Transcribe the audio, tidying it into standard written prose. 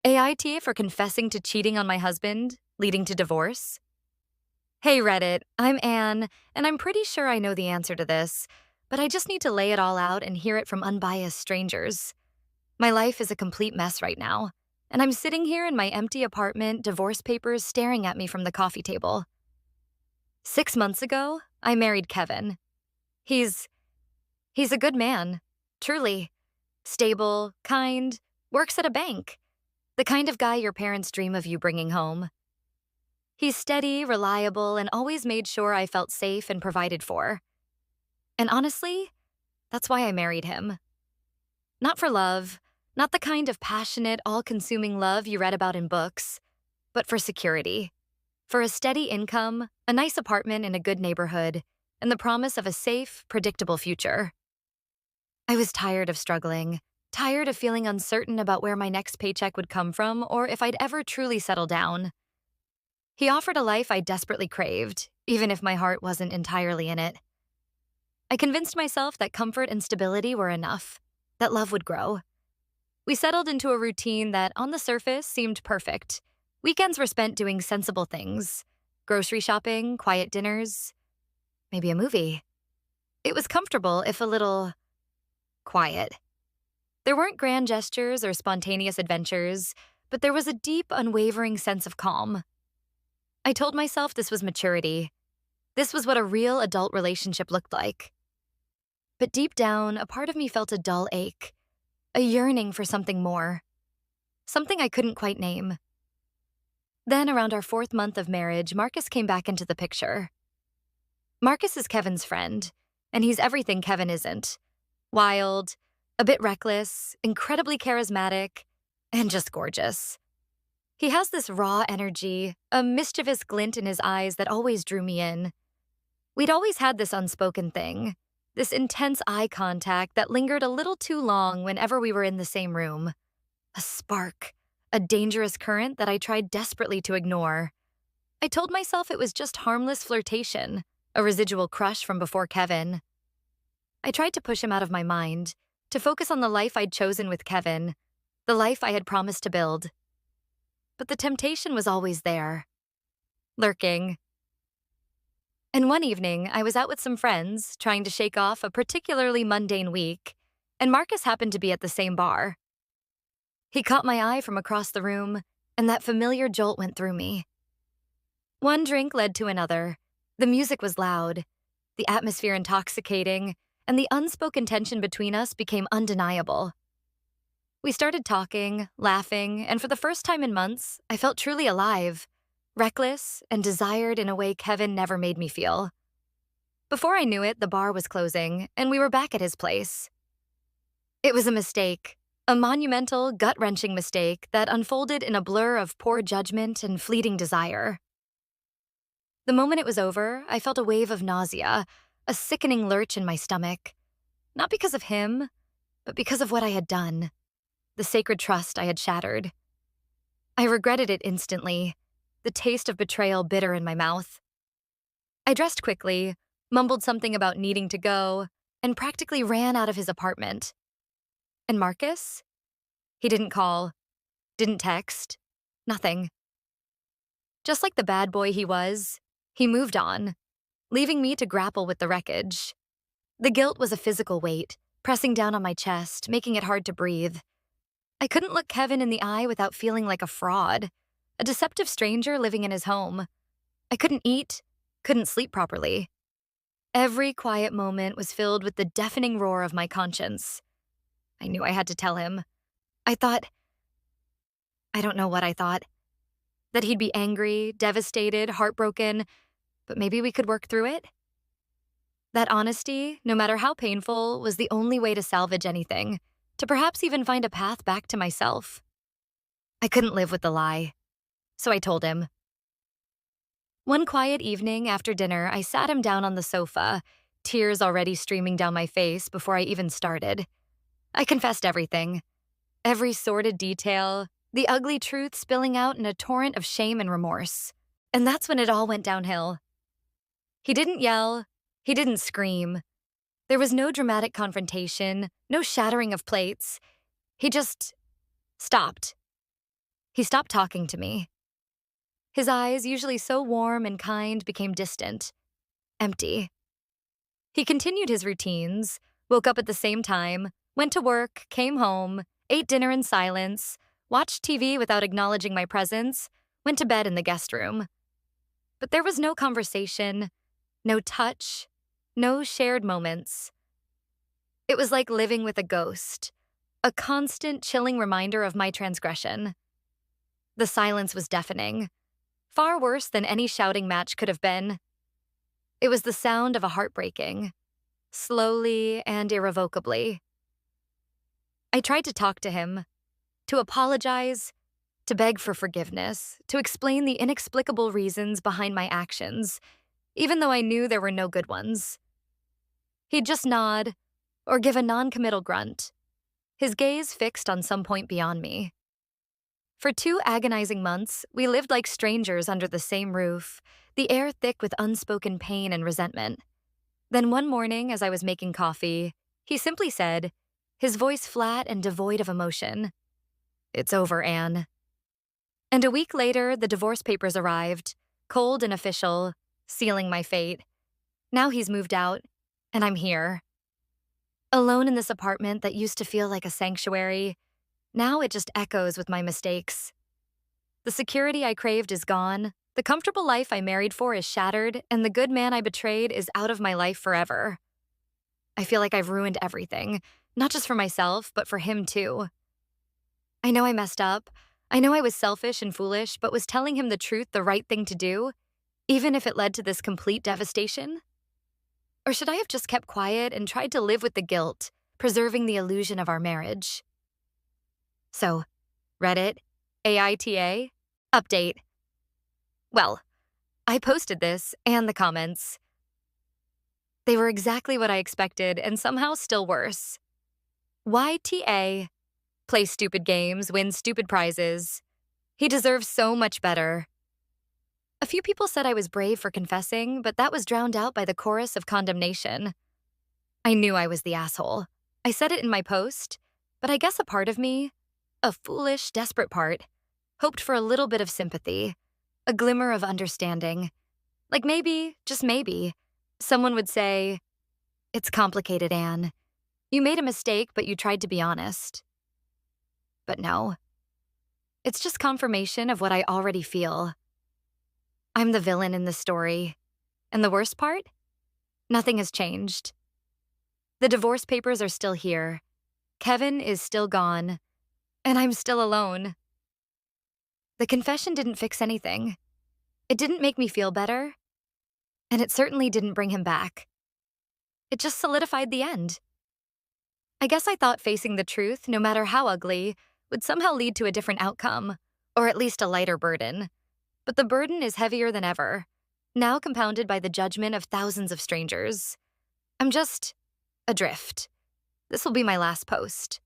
AITA for confessing to cheating on my husband, leading to divorce? Hey Reddit, I'm Anne, and I'm pretty sure I know the answer to this, but I just need to lay it all out and hear it from unbiased strangers. My life is a complete mess right now, and I'm sitting here in my empty apartment, divorce papers staring at me from the coffee table. 6 months ago, I married Kevin. He's he's a good man, truly. Stable, kind, works at a bank. The kind of guy your parents dream of you bringing home. He's steady, reliable, and always made sure I felt safe and provided for. And honestly, that's why I married him. Not for love, not the kind of passionate, all-consuming love you read about in books, but for security. For a steady income, a nice apartment in a good neighborhood, and the promise of a safe, predictable future. I was tired of struggling, tired of feeling uncertain about where my next paycheck would come from or if I'd ever truly settle down. He offered a life I desperately craved, even if my heart wasn't entirely in it. I convinced myself that comfort and stability were enough, that love would grow. We settled into a routine that, on the surface, seemed perfect. Weekends were spent doing sensible things: grocery shopping, quiet dinners, maybe a movie. It was comfortable, if a little quiet. There weren't grand gestures or spontaneous adventures, but there was a deep, unwavering sense of calm. I told myself this was maturity. This was what a real adult relationship looked like. But deep down, a part of me felt a dull ache, a yearning for something more, something I couldn't quite name. Then, around our 4th month of marriage, Marcus came back into the picture. Marcus is Kevin's friend, and he's everything Kevin isn't. Wild, a bit reckless, incredibly charismatic, and just gorgeous. He has this raw energy, a mischievous glint in his eyes that always drew me in. We'd always had this unspoken thing, this intense eye contact that lingered a little too long whenever we were in the same room. A spark, a dangerous current that I tried desperately to ignore. I told myself it was just harmless flirtation, a residual crush from before Kevin. I tried to push him out of my mind, to focus on the life I'd chosen with Kevin, the life I had promised to build. But the temptation was always there, lurking. And one evening, I was out with some friends, trying to shake off a particularly mundane week, and Marcus happened to be at the same bar. He caught my eye from across the room, and that familiar jolt went through me. One drink led to another. The music was loud, the atmosphere intoxicating, and the unspoken tension between us became undeniable. We started talking, laughing, and for the first time in months, I felt truly alive, reckless, and desired in a way Kevin never made me feel. Before I knew it, the bar was closing, and we were back at his place. It was a mistake, a monumental, gut-wrenching mistake that unfolded in a blur of poor judgment and fleeting desire. The moment it was over, I felt a wave of nausea, a sickening lurch in my stomach. Not because of him, but because of what I had done. The sacred trust I had shattered. I regretted it instantly, the taste of betrayal bitter in my mouth. I dressed quickly, mumbled something about needing to go, and practically ran out of his apartment. And Marcus? He didn't call, didn't text, nothing. Just like the bad boy he was, he moved on, leaving me to grapple with the wreckage. The guilt was a physical weight, pressing down on my chest, making it hard to breathe. I couldn't look Kevin in the eye without feeling like a fraud, a deceptive stranger living in his home. I couldn't eat, couldn't sleep properly. Every quiet moment was filled with the deafening roar of my conscience. I knew I had to tell him. I don't know what I thought. That he'd be angry, devastated, heartbroken, but maybe we could work through it? That honesty, no matter how painful, was the only way to salvage anything, to perhaps even find a path back to myself. I couldn't live with the lie, so I told him. One quiet evening after dinner, I sat him down on the sofa, tears already streaming down my face before I even started. I confessed everything. Every sordid detail, the ugly truth spilling out in a torrent of shame and remorse. And that's when it all went downhill. He didn't yell, he didn't scream. There was no dramatic confrontation, no shattering of plates. He just stopped. He stopped talking to me. His eyes, usually so warm and kind, became distant, empty. He continued his routines, woke up at the same time, went to work, came home, ate dinner in silence, watched TV without acknowledging my presence, went to bed in the guest room. But there was no conversation, no touch, no shared moments. It was like living with a ghost, a constant, chilling reminder of my transgression. The silence was deafening, far worse than any shouting match could have been. It was the sound of a heart breaking, slowly and irrevocably. I tried to talk to him, to apologize, to beg for forgiveness, to explain the inexplicable reasons behind my actions, even though I knew there were no good ones. He'd just nod, or give a non-committal grunt, his gaze fixed on some point beyond me. For 2 agonizing months, we lived like strangers under the same roof, the air thick with unspoken pain and resentment. Then one morning, as I was making coffee, he simply said, his voice flat and devoid of emotion, "It's over, Anne." And a week later, the divorce papers arrived, cold and official, sealing my fate. Now he's moved out, and I'm here. Alone in this apartment that used to feel like a sanctuary, now it just echoes with my mistakes. The security I craved is gone, the comfortable life I married for is shattered, and the good man I betrayed is out of my life forever. I feel like I've ruined everything, not just for myself, but for him too. I know I messed up. I know I was selfish and foolish, but was telling him the truth the right thing to do, even if it led to this complete devastation? Or should I have just kept quiet and tried to live with the guilt, preserving the illusion of our marriage? So, Reddit, AITA, update. Well, I posted this and the comments. They were exactly what I expected and somehow still worse. YTA, play stupid games, win stupid prizes. He deserves so much better. A few people said I was brave for confessing, but that was drowned out by the chorus of condemnation. I knew I was the asshole. I said it in my post, but I guess a part of me, a foolish, desperate part, hoped for a little bit of sympathy, a glimmer of understanding. Like maybe, just maybe, someone would say, "It's complicated, Anne. You made a mistake, but you tried to be honest." But no. It's just confirmation of what I already feel. I'm the villain in this story. And the worst part? Nothing has changed. The divorce papers are still here. Kevin is still gone. And I'm still alone. The confession didn't fix anything. It didn't make me feel better. And it certainly didn't bring him back. It just solidified the end. I guess I thought facing the truth, no matter how ugly, would somehow lead to a different outcome, or at least a lighter burden. But the burden is heavier than ever, now compounded by the judgment of thousands of strangers. I'm just adrift. This will be my last post.